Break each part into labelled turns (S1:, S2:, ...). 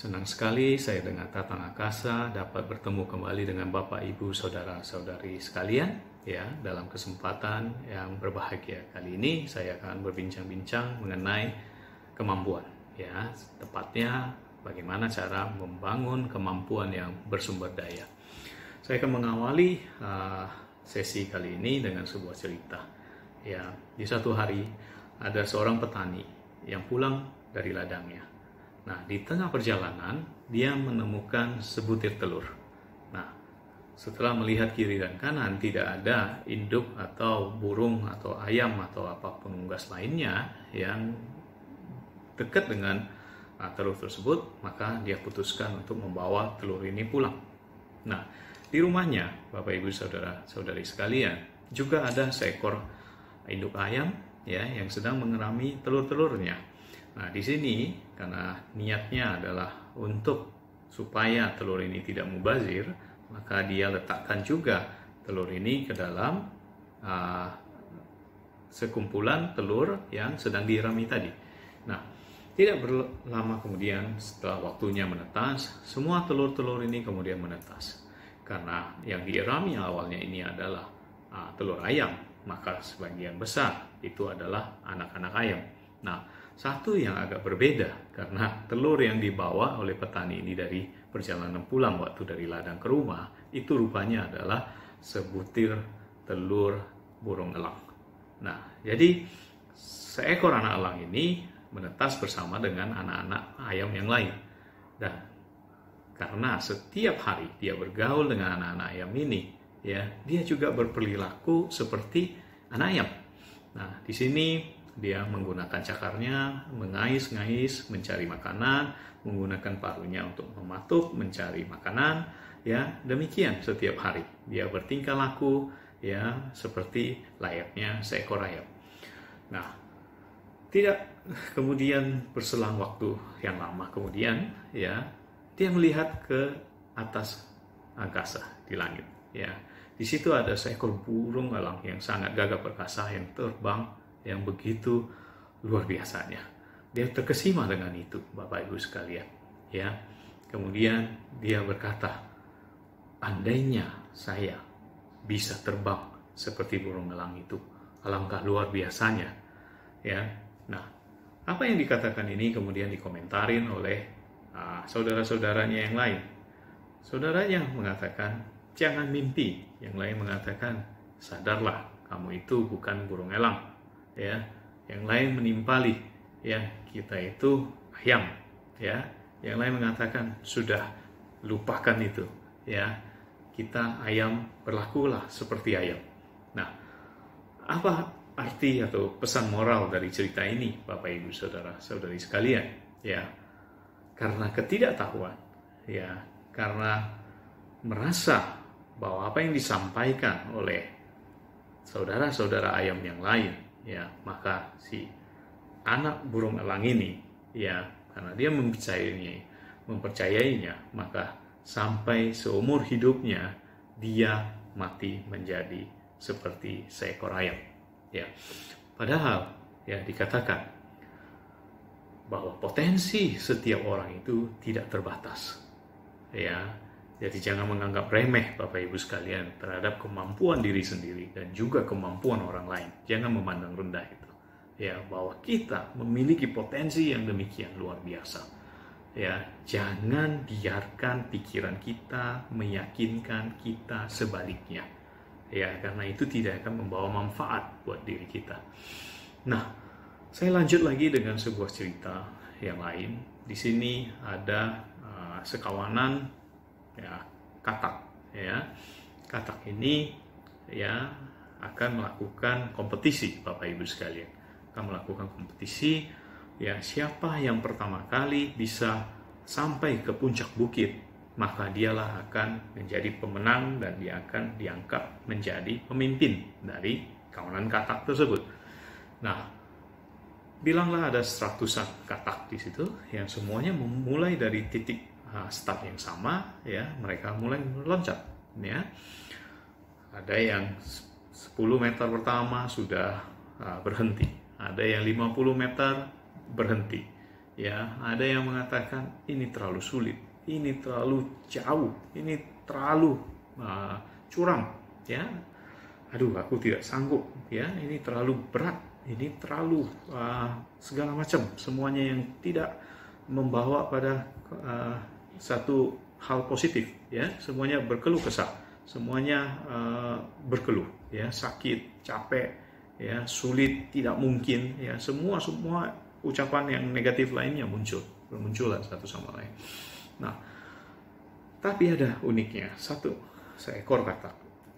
S1: Senang sekali saya dengan Tatang Akasa dapat bertemu kembali dengan Bapak, Ibu, Saudara-saudari sekalian ya dalam kesempatan yang berbahagia. Kali ini saya akan berbincang-bincang mengenai kemampuan ya, tepatnya bagaimana cara membangun kemampuan yang bersumber daya. Saya akan mengawali sesi kali ini dengan sebuah cerita. Ya, di satu hari ada seorang petani yang pulang dari ladangnya. Nah, di tengah perjalanan, dia menemukan sebutir telur. Nah, setelah melihat kiri dan kanan, tidak ada induk atau burung atau ayam atau apapun unggas lainnya yang dekat dengan telur tersebut, maka dia putuskan untuk membawa telur ini pulang. Nah, di rumahnya, Bapak, Ibu, Saudara-saudari sekalian, juga ada seekor induk ayam ya yang sedang mengerami telur-telurnya. Nah, di sini karena niatnya adalah untuk supaya telur ini tidak mubazir, maka dia letakkan juga telur ini ke dalam sekumpulan telur yang sedang dirami tadi. Nah, tidak berlama kemudian setelah waktunya menetas, semua telur-telur ini kemudian menetas. Karena yang dirami awalnya ini adalah telur ayam, maka sebagian besar itu adalah anak-anak ayam. Nah, satu yang agak berbeda karena telur yang dibawa oleh petani ini dari perjalanan pulang waktu dari ladang ke rumah itu rupanya adalah sebutir telur burung elang. Nah, jadi seekor anak elang ini menetas bersama dengan anak-anak ayam yang lain. Dan karena setiap hari dia bergaul dengan anak-anak ayam ini, ya, dia juga berperilaku seperti anak ayam. Nah, di sini dia menggunakan cakarnya, mengais-ngais, mencari makanan, menggunakan paruhnya untuk mematuk, mencari makanan, ya, demikian setiap hari. Dia bertingkah laku, ya, seperti layaknya seekor ayam. Nah, tidak kemudian berselang waktu yang lama kemudian, ya, dia melihat ke atas angkasa di langit, ya. Di situ ada seekor burung elang yang sangat gagah perkasa yang terbang yang begitu luar biasanya. Dia terkesima dengan itu, Bapak Ibu sekalian. Ya, kemudian dia berkata, andainya saya bisa terbang seperti burung elang itu, alangkah luar biasanya. Ya, nah, apa yang dikatakan ini kemudian dikomentarin oleh saudara-saudaranya yang lain. Saudaranya mengatakan, jangan mimpi. Yang lain mengatakan, sadarlah, kamu itu bukan burung elang. Ya, yang lain menimpali, ya, kita itu ayam, ya. Yang lain mengatakan sudah lupakan itu, ya, kita ayam, berlakulah seperti ayam. Nah, apa arti atau pesan moral dari cerita ini, Bapak, Ibu, Saudara-saudari sekalian? Ya, karena ketidaktahuan, ya, karena merasa bahwa apa yang disampaikan oleh saudara-saudara ayam yang lain, ya, maka si anak burung elang ini, ya, karena dia mempercayainya, maka sampai seumur hidupnya dia mati menjadi seperti seekor ayam, ya. Padahal ya dikatakan bahwa potensi setiap orang itu tidak terbatas, ya. Jadi jangan menganggap remeh Bapak Ibu sekalian terhadap kemampuan diri sendiri dan juga kemampuan orang lain. Jangan memandang rendah itu. Ya, bahwa kita memiliki potensi yang demikian luar biasa. Ya, jangan biarkan pikiran kita meyakinkan kita sebaliknya. Ya, karena itu tidak akan membawa manfaat buat diri kita. Nah, saya lanjut lagi dengan sebuah cerita yang lain. Di sini ada sekawanan, ya, katak, ya. Katak ini, ya, akan melakukan kompetisi, Bapak Ibu sekalian. Akan melakukan kompetisi, ya, siapa yang pertama kali bisa sampai ke puncak bukit, maka dialah akan menjadi pemenang dan dia akan diangkat menjadi pemimpin dari kawanan katak tersebut. Nah, bilanglah ada 100-an katak di situ yang semuanya memulai dari titik start yang sama, ya, mereka mulai meloncat, ya. Ada yang 10 meter pertama sudah berhenti, ada yang 50 meter berhenti, Ya, ada yang mengatakan ini terlalu sulit, ini terlalu jauh, ini terlalu curam, ya. Aduh, aku tidak sanggup, ya. Ini terlalu berat, ini terlalu segala macam, semuanya yang tidak membawa pada satu hal positif, ya. Semuanya berkeluh kesah, semuanya berkeluh, ya, sakit, capek, ya, sulit, tidak mungkin, ya, semua ucapan yang negatif lainnya bermunculan satu sama lain. Nah, tapi ada uniknya, satu seekor kata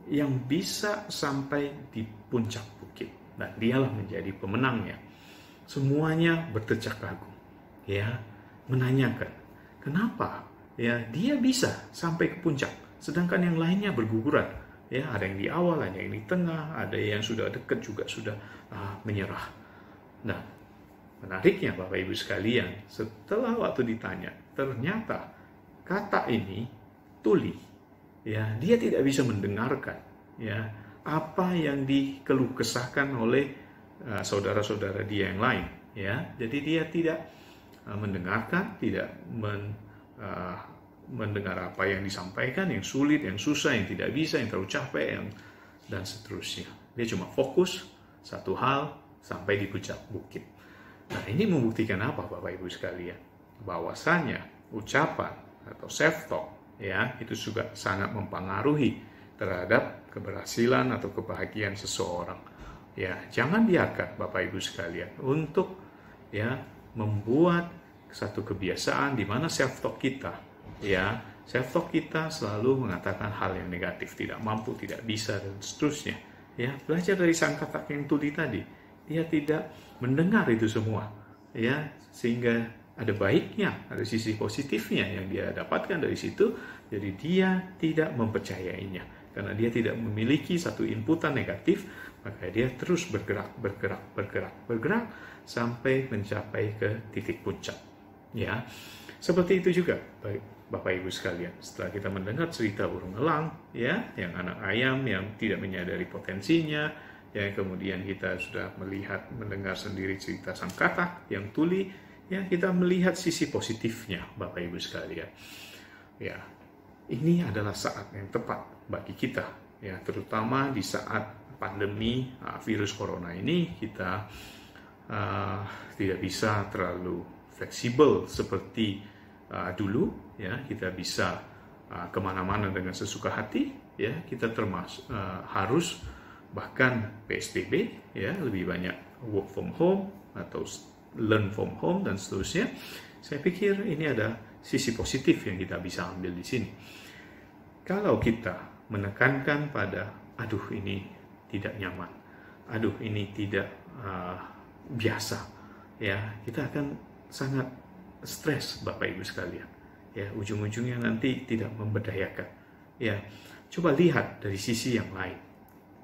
S1: yang bisa sampai di puncak bukit, dan dialah menjadi pemenangnya. Semuanya bertecak kagum, ya, menanyakan kenapa, ya, dia bisa sampai ke puncak, sedangkan yang lainnya berguguran, ya, ada yang di awal, ada yang di tengah, ada yang sudah dekat juga sudah menyerah. Nah, menariknya Bapak Ibu sekalian, setelah waktu ditanya, ternyata kata ini tuli, ya, dia tidak bisa mendengarkan, ya, apa yang dikeluh kesahkan oleh saudara-saudara dia yang lain, ya. Jadi dia tidak mendengarkan, tidak mendengar apa yang disampaikan, yang sulit, yang susah, yang tidak bisa, yang terlalu capek, dan seterusnya. Dia cuma fokus satu hal sampai di puncak bukit. Nah, ini membuktikan apa Bapak Ibu sekalian? Bahwasanya ucapan atau self-talk, ya, itu juga sangat mempengaruhi terhadap keberhasilan atau kebahagiaan seseorang. Ya, jangan biarkan Bapak Ibu sekalian untuk, ya, membuat satu kebiasaan di mana self-talk kita, ya, self-talk kita selalu mengatakan hal yang negatif, tidak mampu, tidak bisa, dan seterusnya. Ya, belajar dari sang kata yang tuli tadi, dia tidak mendengar itu semua, ya, sehingga ada baiknya, ada sisi positifnya yang dia dapatkan dari situ. Jadi dia tidak mempercayainya karena dia tidak memiliki satu inputan negatif, maka dia terus bergerak sampai mencapai ke titik puncak, ya. Seperti itu juga Bapak Ibu sekalian, setelah kita mendengar cerita burung elang, ya, yang anak ayam yang tidak menyadari potensinya, ya, kemudian kita sudah mendengar sendiri cerita sang katak yang tuli, ya, kita melihat sisi positifnya Bapak Ibu sekalian. Ya, ini adalah saat yang tepat bagi kita, ya, terutama di saat pandemi virus corona ini. Kita tidak bisa terlalu fleksibel seperti dulu, ya. Kita bisa kemana-mana dengan sesuka hati, ya. Kita harus bahkan PSBB, ya, lebih banyak work from home atau learn from home dan seterusnya. Saya pikir ini ada sisi positif yang kita bisa ambil di sini. Kalau kita menekankan pada, aduh ini tidak nyaman, aduh ini tidak biasa, ya, kita akan sangat stres Bapak Ibu sekalian, ya, ujung-ujungnya nanti tidak memberdayakan, ya. Coba lihat dari sisi yang lain,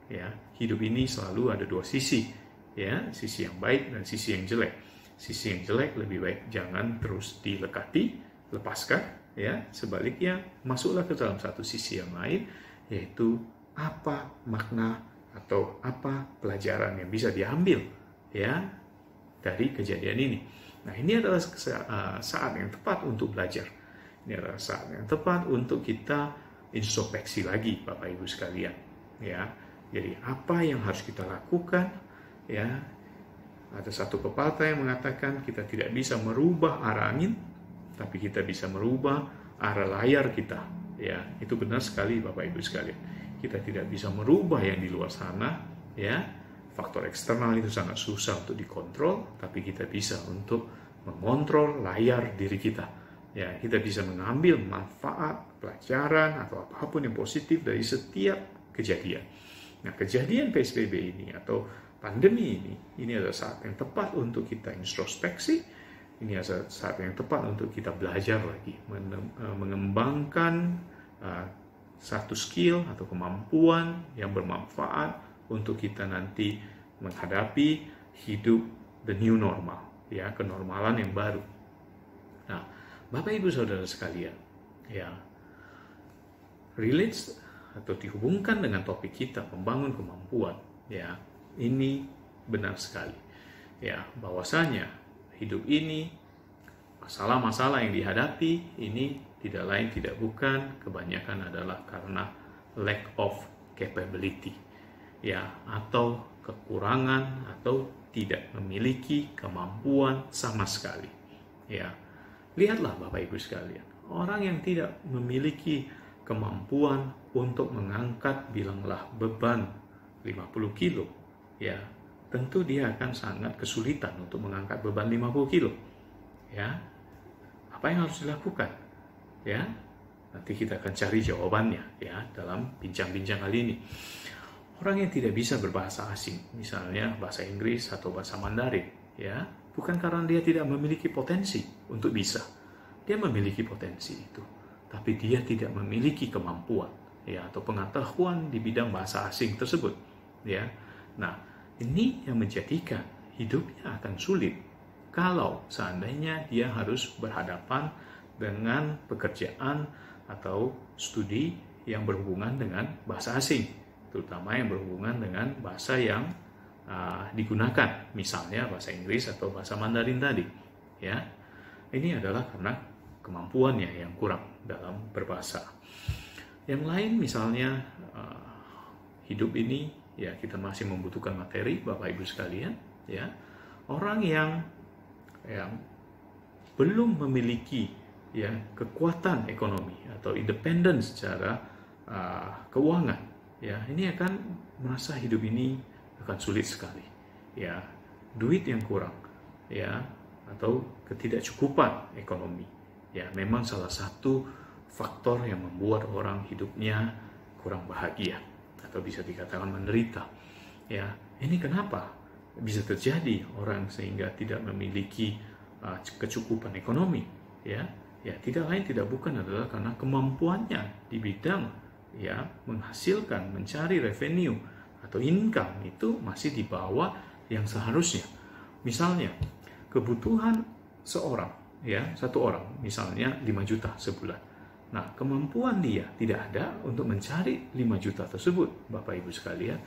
S1: ya. Hidup ini selalu ada dua sisi, ya, sisi yang baik dan sisi yang jelek. Sisi yang jelek lebih baik jangan terus dilekati, lepaskan, ya. Sebaliknya masuklah ke dalam satu sisi yang lain, yaitu apa makna atau apa pelajaran yang bisa diambil, ya, dari kejadian ini. Nah, ini adalah saat yang tepat untuk belajar. Ini adalah saat yang tepat untuk kita introspeksi lagi Bapak Ibu sekalian, ya. Jadi apa yang harus kita lakukan, ya. Ada satu pepatah yang mengatakan kita tidak bisa merubah arah angin, tapi kita bisa merubah arah layar kita, ya. Itu benar sekali Bapak Ibu sekalian. Kita tidak bisa merubah yang di luar sana, ya. Faktor eksternal itu sangat susah untuk dikontrol, tapi kita bisa untuk mengontrol layar diri kita. Ya, kita bisa mengambil manfaat, pelajaran atau apapun yang positif dari setiap kejadian. Nah, kejadian PSBB ini atau pandemi ini adalah saat yang tepat untuk kita introspeksi. Ini adalah saat yang tepat untuk kita belajar lagi, mengembangkan satu skill atau kemampuan yang bermanfaat untuk kita nanti menghadapi hidup the new normal, ya, kenormalan yang baru. Nah, Bapak Ibu Saudara sekalian, ya, relates atau dihubungkan dengan topik kita membangun kemampuan, ya, ini benar sekali, ya, bahwasanya hidup ini masalah-masalah yang dihadapi ini tidak lain tidak bukan kebanyakan adalah karena lack of capability, ya, atau kekurangan atau tidak memiliki kemampuan sama sekali. Ya, lihatlah Bapak Ibu sekalian, orang yang tidak memiliki kemampuan untuk mengangkat bilanglah beban 50 kilo, ya, tentu dia akan sangat kesulitan untuk mengangkat beban 50 kilo. Ya, apa yang harus dilakukan? Ya, nanti kita akan cari jawabannya ya dalam bincang-bincang kali ini. Orang yang tidak bisa berbahasa asing, misalnya bahasa Inggris atau bahasa Mandarin, ya, bukan karena dia tidak memiliki potensi untuk bisa. Dia memiliki potensi itu, tapi dia tidak memiliki kemampuan, ya, atau pengetahuan di bidang bahasa asing tersebut, ya. Nah, ini yang menjadikan hidupnya akan sulit kalau seandainya dia harus berhadapan dengan pekerjaan atau studi yang berhubungan dengan bahasa asing, terutama yang berhubungan dengan bahasa yang digunakan, misalnya bahasa Inggris atau bahasa Mandarin tadi. Ya, ini adalah karena kemampuannya yang kurang dalam berbahasa. Yang lain misalnya hidup ini, ya, kita masih membutuhkan materi, Bapak Ibu sekalian. Ya, orang yang belum memiliki, ya, kekuatan ekonomi atau independen secara keuangan, ya, ini akan merasa hidup ini akan sulit sekali, ya, duit yang kurang, ya, atau ketidakcukupan ekonomi, ya, memang salah satu faktor yang membuat orang hidupnya kurang bahagia atau bisa dikatakan menderita. Ya, ini kenapa bisa terjadi orang sehingga tidak memiliki kecukupan ekonomi, ya. Ya, tidak lain tidak bukan adalah karena kemampuannya di bidang, ya, menghasilkan, mencari revenue atau income itu masih di bawah yang seharusnya. Misalnya, kebutuhan seorang, ya, satu orang misalnya 5 juta sebulan. Nah, kemampuan dia tidak ada untuk mencari 5 juta tersebut, Bapak Ibu sekalian.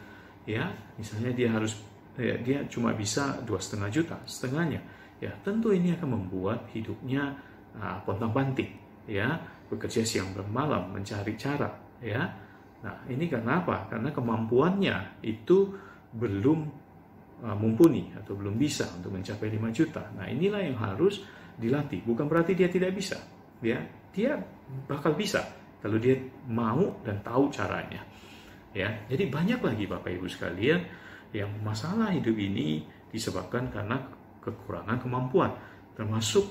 S1: Ya, misalnya dia cuma bisa 2,5 juta, setengahnya. Ya, tentu ini akan membuat hidupnya pontang-panting, ya, bekerja siang bermalam mencari cara, ya. Nah, ini karena apa? Karena kemampuannya itu belum mumpuni atau belum bisa untuk mencapai 5 juta. Nah, inilah yang harus dilatih. Bukan berarti dia tidak bisa, ya. Dia bakal bisa kalau dia mau dan tahu caranya. Ya, jadi banyak lagi Bapak Ibu sekalian yang masalah hidup ini disebabkan karena kekurangan kemampuan, termasuk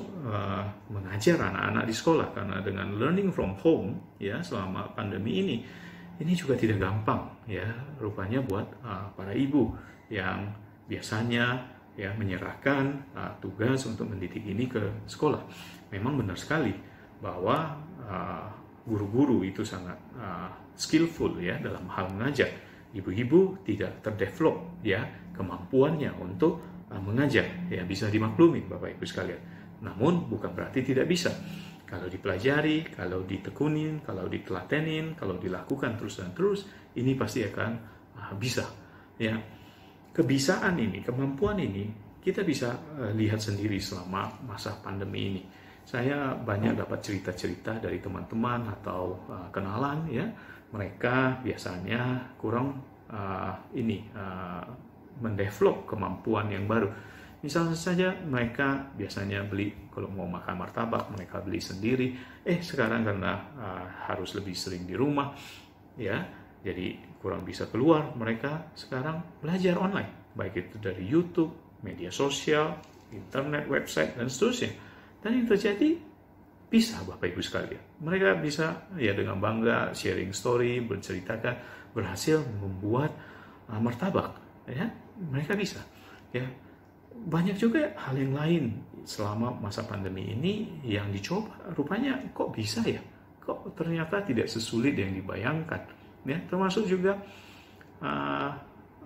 S1: mengajar anak-anak di sekolah, karena dengan learning from home, ya, selama pandemi ini juga tidak gampang, ya, rupanya buat para ibu yang biasanya, ya, menyerahkan tugas untuk mendidik ini ke sekolah. Memang benar sekali bahwa guru-guru itu sangat skillful, ya, dalam hal mengajar. Ibu-ibu tidak terdevelop, ya, kemampuannya untuk mengajar, ya, bisa dimaklumi Bapak Ibu sekalian. Namun bukan berarti tidak bisa. Kalau dipelajari, kalau ditekunin, kalau ditelatenin, kalau dilakukan terus dan terus, ini pasti akan bisa. Ya, kebisaan ini, kemampuan ini kita bisa lihat sendiri selama masa pandemi ini. Saya banyak dapat cerita-cerita dari teman-teman atau kenalan, ya, mereka biasanya kurang mendevelop kemampuan yang baru. Misalnya saja mereka biasanya beli, kalau mau makan martabak mereka beli sendiri. Sekarang karena harus lebih sering di rumah, ya, jadi kurang bisa keluar, mereka sekarang belajar online, baik itu dari YouTube, media sosial, internet, website, dan seterusnya. Dan yang terjadi bisa Bapak Ibu sekalian, mereka bisa, ya, dengan bangga sharing story, berceritakan berhasil membuat martabak, ya, mereka bisa, ya. Banyak juga hal yang lain selama masa pandemi ini yang dicoba, rupanya kok bisa, ya, kok ternyata tidak sesulit yang dibayangkan, ya, termasuk juga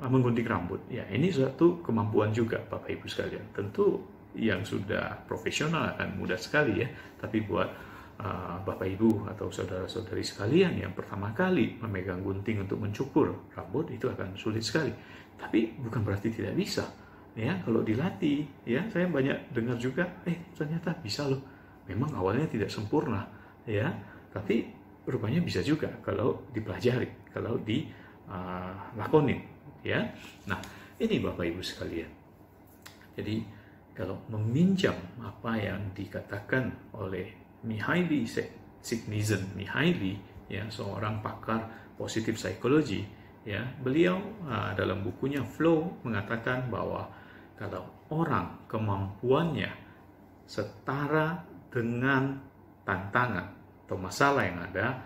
S1: menggunting rambut, ya, ini suatu kemampuan juga Bapak Ibu sekalian. Tentu yang sudah profesional akan mudah sekali, ya, tapi buat Bapak Ibu atau saudara-saudari sekalian yang pertama kali memegang gunting untuk mencukur rambut itu akan sulit sekali. Tapi bukan berarti tidak bisa, Ya, kalau dilatih, ya saya banyak dengar juga, ternyata bisa loh. Memang awalnya tidak sempurna, ya, tapi rupanya bisa juga kalau dipelajari, kalau dilakonin, ya. Nah, ini Bapak Ibu sekalian. Jadi kalau meminjam apa yang dikatakan oleh Mihaly Csikszentmihalyi, ya, seorang pakar positif psikologi, ya, beliau dalam bukunya Flow mengatakan bahwa kalau orang kemampuannya setara dengan tantangan atau masalah yang ada,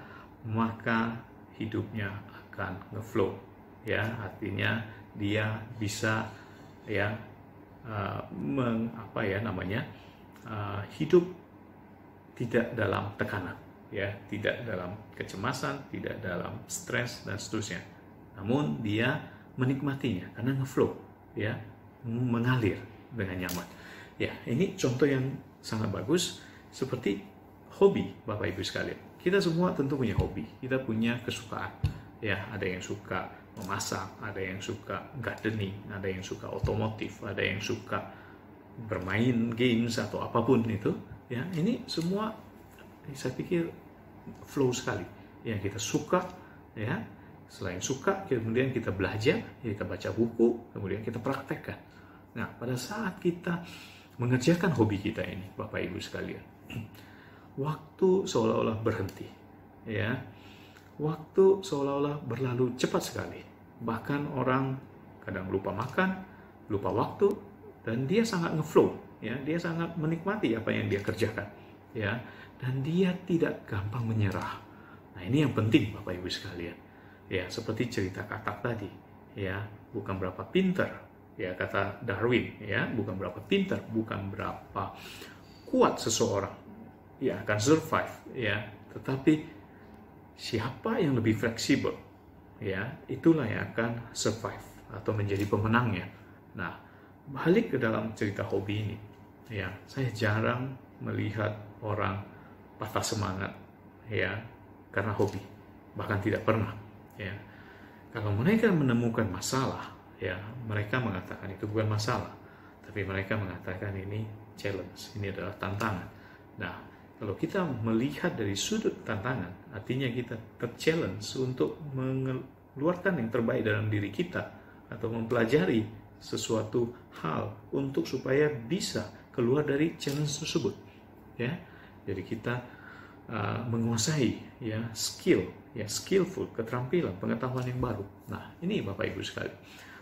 S1: maka hidupnya akan ngeflow, ya, artinya dia bisa, ya, hidup tidak dalam tekanan, ya, tidak dalam kecemasan, tidak dalam stres dan seterusnya. Namun dia menikmatinya karena ngeflow, ya, mengalir dengan nyaman. Ya, ini contoh yang sangat bagus seperti hobi Bapak Ibu sekalian. Kita semua tentu punya hobi, kita punya kesukaan. Ya, ada yang suka memasak, ada yang suka gardening, ada yang suka otomotif, ada yang suka bermain games atau apapun itu. Ya, ini semua saya pikir flow sekali. Ya, kita suka, ya. Selain suka, kemudian kita belajar, kita baca buku, kemudian kita praktekkan. Nah, pada saat kita mengerjakan hobi kita ini, Bapak Ibu sekalian, waktu seolah-olah berhenti, ya, waktu seolah-olah berlalu cepat sekali. Bahkan orang kadang lupa makan, lupa waktu, dan dia sangat ngeflow, ya, dia sangat menikmati apa yang dia kerjakan, ya, dan dia tidak gampang menyerah. Nah, ini yang penting Bapak Ibu sekalian, ya, seperti cerita katak tadi, ya, bukan berapa pintar. Ya, kata Darwin, ya, bukan berapa pintar, bukan berapa kuat seseorang ya akan survive, ya, tetapi siapa yang lebih fleksibel, ya, itulah yang akan survive atau menjadi pemenangnya. Nah, balik ke dalam cerita hobi ini, ya, saya jarang melihat orang patah semangat, ya, karena hobi, bahkan tidak pernah, ya. Kalau mereka menemukan masalah, ya, mereka mengatakan itu bukan masalah, tapi mereka mengatakan ini challenge, ini adalah tantangan. Nah, kalau kita melihat dari sudut tantangan, artinya kita ter-challenge untuk mengeluarkan yang terbaik dalam diri kita atau mempelajari sesuatu hal untuk supaya bisa keluar dari challenge tersebut, ya. Jadi kita menguasai, ya, skill, ya, skillful, keterampilan, pengetahuan yang baru. Nah, ini Bapak Ibu sekalian.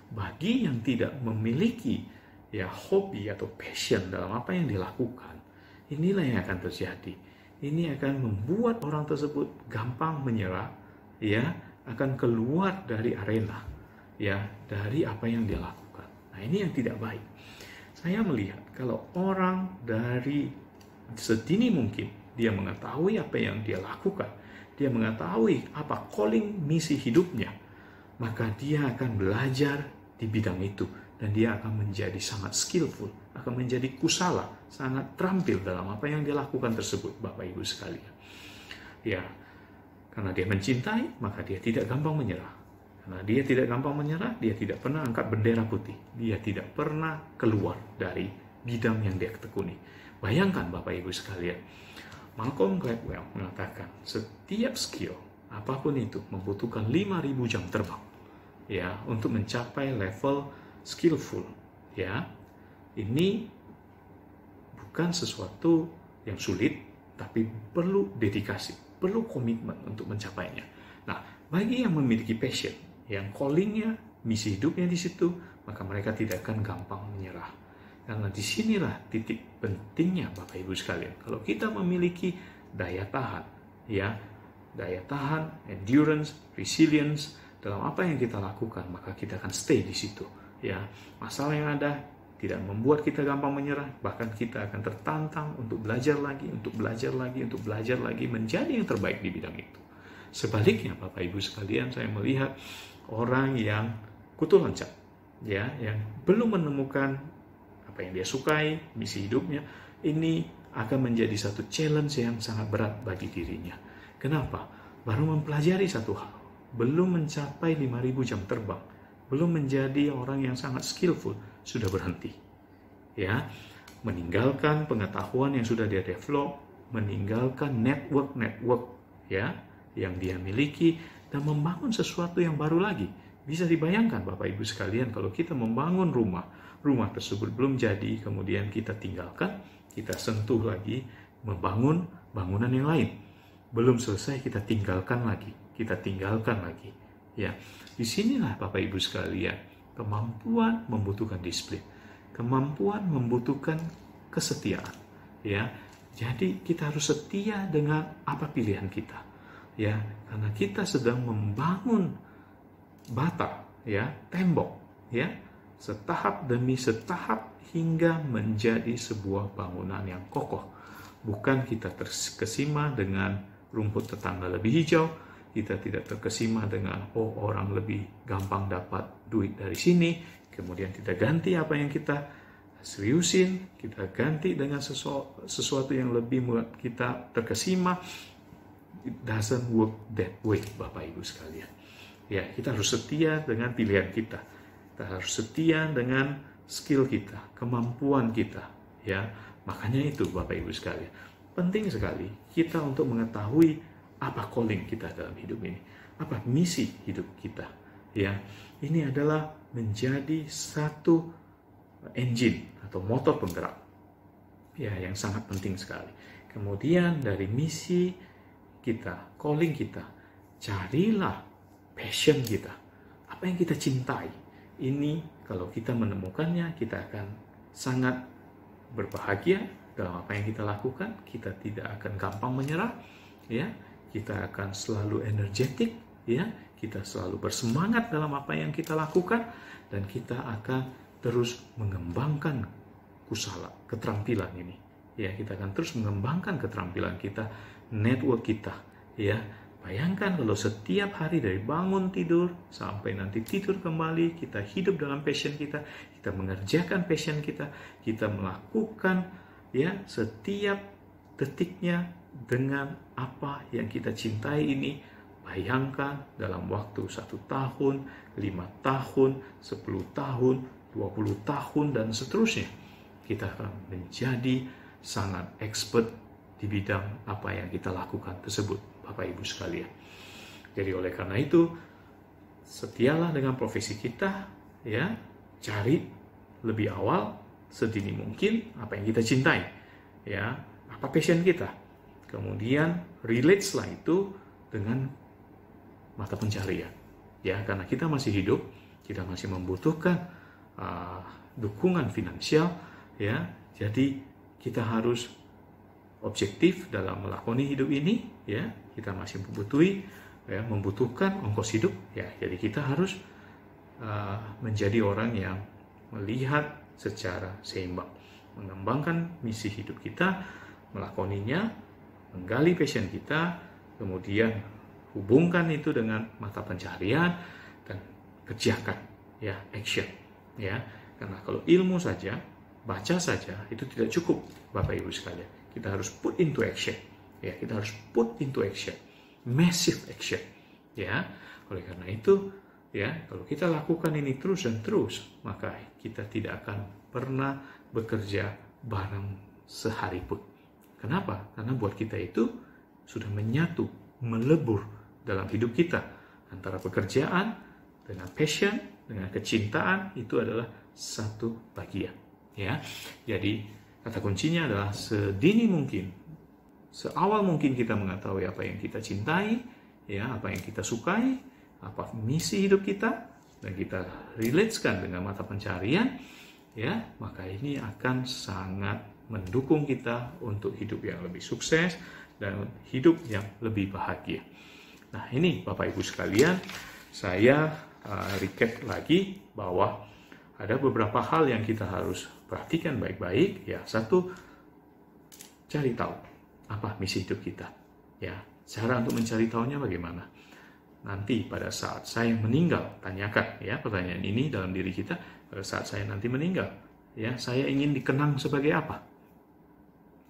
S1: Bagi yang tidak memiliki, ya, hobi atau passion dalam apa yang dilakukan, inilah yang akan terjadi. Ini akan membuat orang tersebut gampang menyerah, ya, akan keluar dari arena, ya, dari apa yang dia lakukan. Nah, ini yang tidak baik. Saya melihat kalau orang dari sedini mungkin dia mengetahui apa yang dia lakukan, dia mengetahui apa calling misi hidupnya, maka dia akan belajar di bidang itu dan dia akan menjadi sangat skillful, akan menjadi kusala, sangat terampil dalam apa yang dia lakukan tersebut, Bapak Ibu sekalian. Ya, karena dia mencintai, maka dia tidak gampang menyerah. Karena dia tidak gampang menyerah, dia tidak pernah angkat bendera putih. Dia tidak pernah keluar dari bidang yang dia tekuni. Bayangkan Bapak Ibu sekalian, Malcolm Gladwell mengatakan setiap skill apapun itu membutuhkan 5.000 jam terbang, ya, untuk mencapai level skillful, ya. Ini bukan sesuatu yang sulit, tapi perlu dedikasi, perlu komitmen untuk mencapainya. Nah, bagi yang memiliki passion, yang callingnya, misi hidupnya di situ, maka mereka tidak akan gampang menyerah. Karena disinilah titik pentingnya Bapak Ibu sekalian. Kalau kita memiliki daya tahan, ya, daya tahan, endurance, resilience dalam apa yang kita lakukan, maka kita akan stay di situ, ya. Masalah yang ada tidak membuat kita gampang menyerah, bahkan kita akan tertantang untuk belajar lagi, untuk belajar lagi, untuk belajar lagi, menjadi yang terbaik di bidang itu. Sebaliknya Bapak Ibu sekalian, saya melihat orang yang kutu loncat, ya, yang belum menemukan apa yang dia sukai, misi hidupnya, ini akan menjadi satu challenge yang sangat berat bagi dirinya. Kenapa? Baru mempelajari satu hal, belum mencapai 5.000 jam terbang, belum menjadi orang yang sangat skillful, sudah berhenti. Ya, meninggalkan pengetahuan yang sudah dia develop, meninggalkan network ya yang dia miliki, dan membangun sesuatu yang baru lagi. Bisa dibayangkan Bapak Ibu sekalian, kalau kita membangun rumah tersebut belum jadi, kemudian kita tinggalkan, kita sentuh lagi, membangun bangunan yang lain. Belum selesai, kita tinggalkan lagi. Ya, disinilah Bapak Ibu sekalian, kemampuan membutuhkan disiplin. Kemampuan membutuhkan kesetiaan. Ya, jadi kita harus setia dengan apa pilihan kita. Ya, karena kita sedang membangun bata, ya, tembok, ya, setahap demi setahap hingga menjadi sebuah bangunan yang kokoh. Bukan kita terkesima dengan rumput tetangga lebih hijau, kita tidak terkesima dengan orang lebih gampang dapat duit dari sini, kemudian kita ganti apa yang kita seriusin, kita ganti dengan sesuatu yang lebih membuat kita terkesima. It doesn't work that way, Bapak Ibu sekalian. Ya, kita harus setia dengan pilihan kita. Kita harus setia dengan skill kita, kemampuan kita. Ya, makanya itu Bapak Ibu sekalian, penting sekali kita untuk mengetahui apa calling kita dalam hidup ini, apa misi hidup kita. Ya, ini adalah menjadi satu engine atau motor penggerak. Ya, yang sangat penting sekali. Kemudian dari misi kita, calling kita, carilah passion kita, apa yang kita cintai. Ini kalau kita menemukannya, kita akan sangat berbahagia dalam apa yang kita lakukan. Kita tidak akan gampang menyerah, ya. Kita akan selalu energetik, ya. Kita selalu bersemangat dalam apa yang kita lakukan, dan kita akan terus mengembangkan keterampilan ini. Ya, kita akan terus mengembangkan keterampilan kita, network kita, ya. Bayangkan kalau setiap hari dari bangun tidur sampai nanti tidur kembali, kita hidup dalam passion kita, kita mengerjakan passion kita, kita melakukan, ya, setiap detiknya dengan apa yang kita cintai ini. Bayangkan dalam waktu 1 tahun, 5 tahun, 10 tahun, 20 tahun, dan seterusnya. Kita akan menjadi sangat expert di bidang apa yang kita lakukan tersebut, Bapak Ibu sekalian. Jadi oleh karena itu, setialah dengan profesi kita, ya, cari lebih awal, sedini mungkin apa yang kita cintai, ya, apa passion kita. Kemudian relate-lah itu dengan mata pencarian, ya, karena kita masih hidup, kita masih membutuhkan dukungan finansial, ya. Jadi kita harus objektif dalam melakoni hidup ini, ya. Kita masih membutuhkan ongkos hidup, ya. Jadi kita harus menjadi orang yang melihat secara seimbang, mengembangkan misi hidup kita, melakoninya, menggali passion kita, kemudian hubungkan itu dengan mata pencarian dan kerjakan, ya, action, ya. Karena kalau ilmu saja, baca saja itu tidak cukup, Bapak Ibu sekalian. Kita harus put into action, ya. Kita harus put into action, massive action, ya. Oleh karena itu, ya, kalau kita lakukan ini terus dan terus, maka kita tidak akan pernah bekerja bareng sehari pun. Kenapa? Karena buat kita itu sudah menyatu, melebur dalam hidup kita. Antara pekerjaan dengan passion, dengan kecintaan, itu adalah satu bagian, ya. Jadi kata kuncinya adalah sedini mungkin, seawal mungkin kita mengetahui apa yang kita cintai, ya, apa yang kita sukai, apa misi hidup kita, dan kita relate-kan dengan mata pencarian, ya, maka ini akan sangat mendukung kita untuk hidup yang lebih sukses dan hidup yang lebih bahagia. Nah, ini Bapak Ibu sekalian, saya recap lagi bahwa ada beberapa hal yang kita harus perhatikan baik-baik. Ya, satu, cari tahu apa misi hidup kita. Ya, cara untuk mencari tahunya bagaimana? Nanti pada saat saya meninggal, tanyakan, ya, pertanyaan ini dalam diri kita. Pada saat saya nanti meninggal, ya, saya ingin dikenang sebagai apa?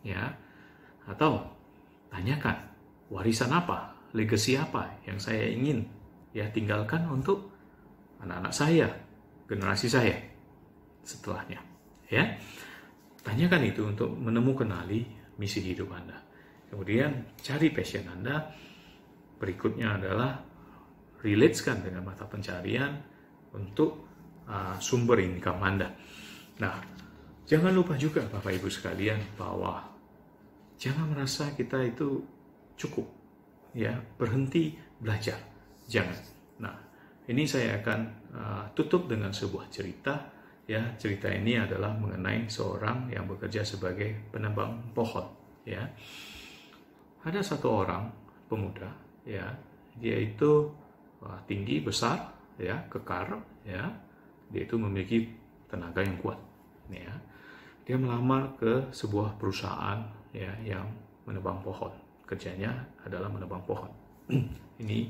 S1: Ya, atau tanyakan warisan apa, legacy apa yang saya ingin, ya, tinggalkan untuk anak-anak saya, generasi saya setelahnya. Ya, tanyakan itu untuk menemukan misi hidup Anda. Kemudian cari passion Anda. Berikutnya adalah relate-kan dengan mata pencarian untuk sumber income Anda. Nah, jangan lupa juga Bapak Ibu sekalian bahwa jangan merasa kita itu cukup, ya, berhenti belajar. Jangan. Nah, ini saya akan tutup dengan sebuah cerita. Ya, cerita ini adalah mengenai seorang yang bekerja sebagai penebang pohon. Ya, ada satu orang pemuda, ya, dia itu tinggi, besar, ya, kekar, ya, dia itu memiliki tenaga yang kuat. Ya, dia melamar ke sebuah perusahaan, ya, yang menebang pohon. Kerjanya adalah menebang pohon. Ini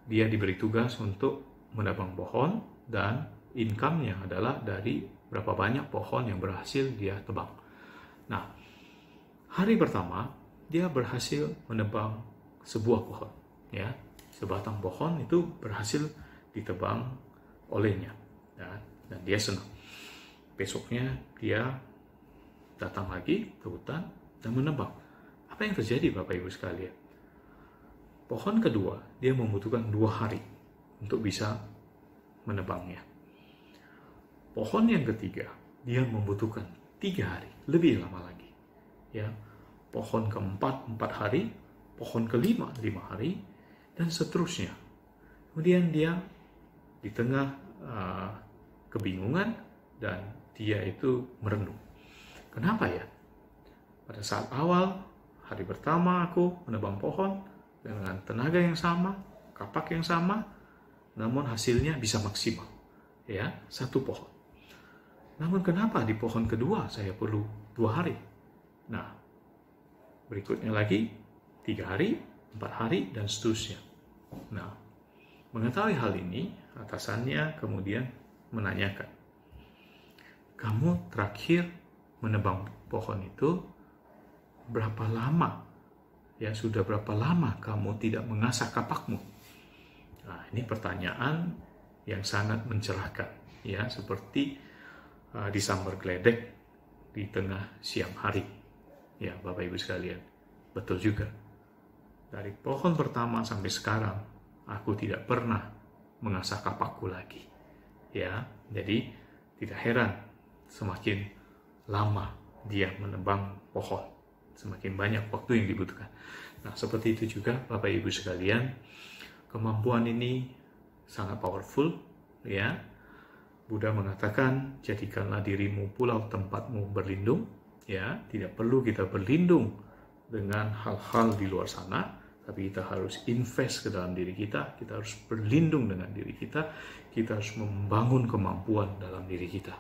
S1: dia diberi tugas untuk menebang pohon dan income-nya adalah dari berapa banyak pohon yang berhasil dia tebang. Nah, hari pertama dia berhasil menebang sebuah pohon, ya, sebatang pohon itu berhasil ditebang olehnya, ya, dan dia senang. Besoknya dia datang lagi ke hutan dan menebang. Apa yang terjadi Bapak Ibu sekalian? Pohon kedua dia membutuhkan 2 hari untuk bisa menebangnya. Pohon yang ketiga dia membutuhkan 3 hari, lebih lama lagi. Ya, pohon keempat 4 hari, pohon kelima 5 hari, dan seterusnya. Kemudian dia di tengah kebingungan dan dia itu merenung. Kenapa ya? Pada saat awal hari pertama aku menebang pohon dengan tenaga yang sama, kapak yang sama, namun hasilnya bisa maksimal. Ya, 1 pohon. Namun kenapa di pohon kedua saya perlu 2 hari? Nah, berikutnya lagi 3 hari, 4 hari, dan seterusnya. Nah, mengetahui hal ini, atasannya kemudian menanyakan, kamu terakhir menebang pohon itu berapa lama? Ya, sudah berapa lama kamu tidak mengasah kapakmu? Nah, ini pertanyaan yang sangat mencerahkan, ya, seperti disambar geledek di tengah siang hari. Ya, Bapak Ibu sekalian, betul juga. Dari pohon pertama sampai sekarang, aku tidak pernah mengasah kapakku lagi. Ya, jadi tidak heran semakin lama dia menebang pohon, semakin banyak waktu yang dibutuhkan. Nah, seperti itu juga Bapak Ibu sekalian, kemampuan ini sangat powerful, ya. Buddha mengatakan, jadikanlah dirimu pulau tempatmu berlindung, ya. Tidak perlu kita berlindung dengan hal-hal di luar sana, tapi kita harus invest ke dalam diri kita harus berlindung dengan diri kita harus membangun kemampuan dalam diri kita.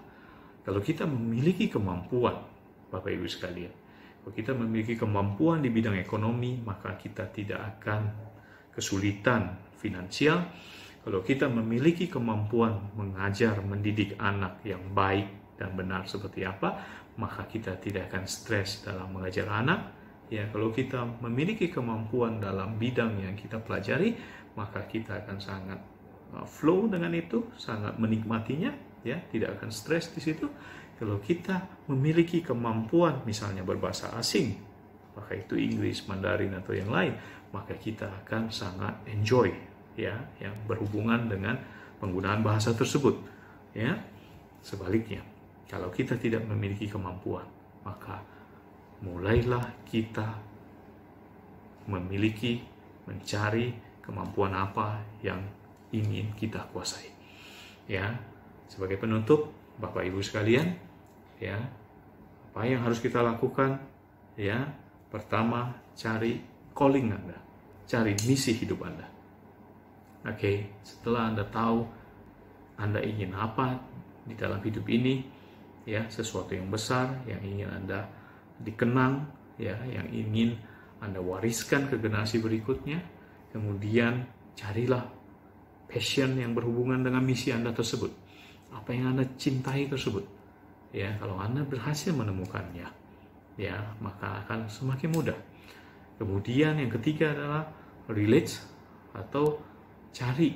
S1: Kalau kita memiliki kemampuan, Bapak Ibu sekalian, kalau kita memiliki kemampuan di bidang ekonomi, maka kita tidak akan kesulitan finansial. Kalau kita memiliki kemampuan mengajar, mendidik anak yang baik dan benar seperti apa, maka kita tidak akan stres dalam mengajar anak. Ya, kalau kita memiliki kemampuan dalam bidang yang kita pelajari, maka kita akan sangat flow dengan itu, sangat menikmatinya, ya, tidak akan stres di situ. Kalau kita memiliki kemampuan misalnya berbahasa asing, maka itu Inggris, Mandarin atau yang lain, maka kita akan sangat enjoy, ya, yang berhubungan dengan penggunaan bahasa tersebut. Ya, sebaliknya, kalau kita tidak memiliki kemampuan, maka mulailah kita mencari kemampuan apa yang ingin kita kuasai. Ya, sebagai penutup, Bapak Ibu sekalian, ya, apa yang harus kita lakukan? Ya, pertama, cari calling Anda, cari misi hidup Anda. Oke, setelah Anda tahu Anda ingin apa di dalam hidup ini, ya, sesuatu yang besar yang ingin Anda dikenang, ya, yang ingin Anda wariskan ke generasi berikutnya, kemudian carilah passion yang berhubungan dengan misi Anda tersebut. Apa yang Anda cintai tersebut. Ya, kalau Anda berhasil menemukannya, ya, maka akan semakin mudah. Kemudian yang ketiga adalah relate atau cari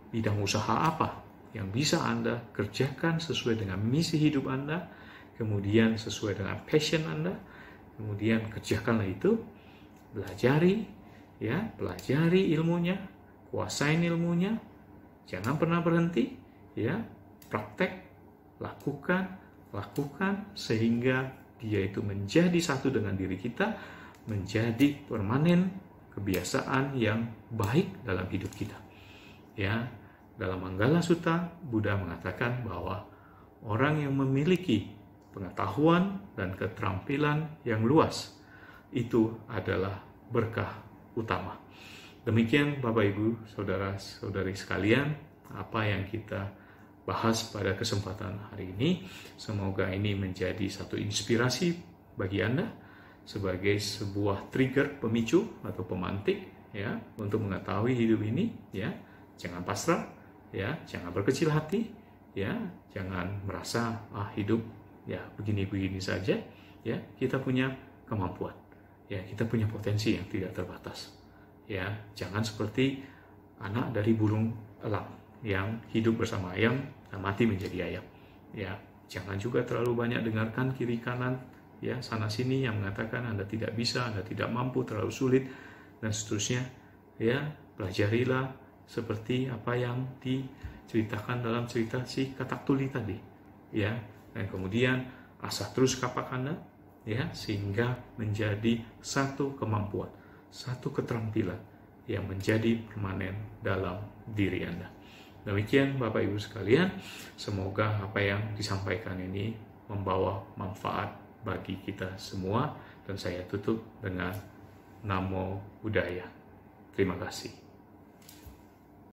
S1: bidang usaha apa yang bisa Anda kerjakan sesuai dengan misi hidup Anda, kemudian sesuai dengan passion Anda, kemudian kerjakanlah itu, pelajari ilmunya, kuasain ilmunya, jangan pernah berhenti, praktek, lakukan sehingga dia itu menjadi satu dengan diri kita, menjadi permanen kebiasaan yang baik dalam hidup kita. Dalam Manggala Sutta, Buddha mengatakan bahwa orang yang memiliki pengetahuan dan keterampilan yang luas itu adalah berkah utama. Demikian Bapak Ibu, saudara-saudari sekalian, apa yang kita bahas pada kesempatan hari ini. Semoga ini menjadi satu inspirasi bagi Anda sebagai sebuah trigger, pemicu atau pemantik untuk mengetahui hidup ini. Jangan pasrah, jangan berkecil hati, jangan merasa hidup begini-begini saja. Kita punya kemampuan, kita punya potensi yang tidak terbatas. Jangan seperti anak dari burung elang yang hidup bersama ayam dan mati menjadi ayam. Jangan juga terlalu banyak dengarkan kiri kanan, sana sini yang mengatakan Anda tidak bisa, Anda tidak mampu, terlalu sulit dan seterusnya. Pelajarilah seperti apa yang diceritakan dalam cerita si katak tuli tadi. Dan kemudian asah terus kapak Anda, sehingga menjadi satu kemampuan, satu keterampilan yang menjadi permanen dalam diri Anda. Demikian Bapak Ibu sekalian, semoga apa yang disampaikan ini membawa manfaat bagi kita semua, dan saya tutup dengan Namo Buddhaya. Terima kasih.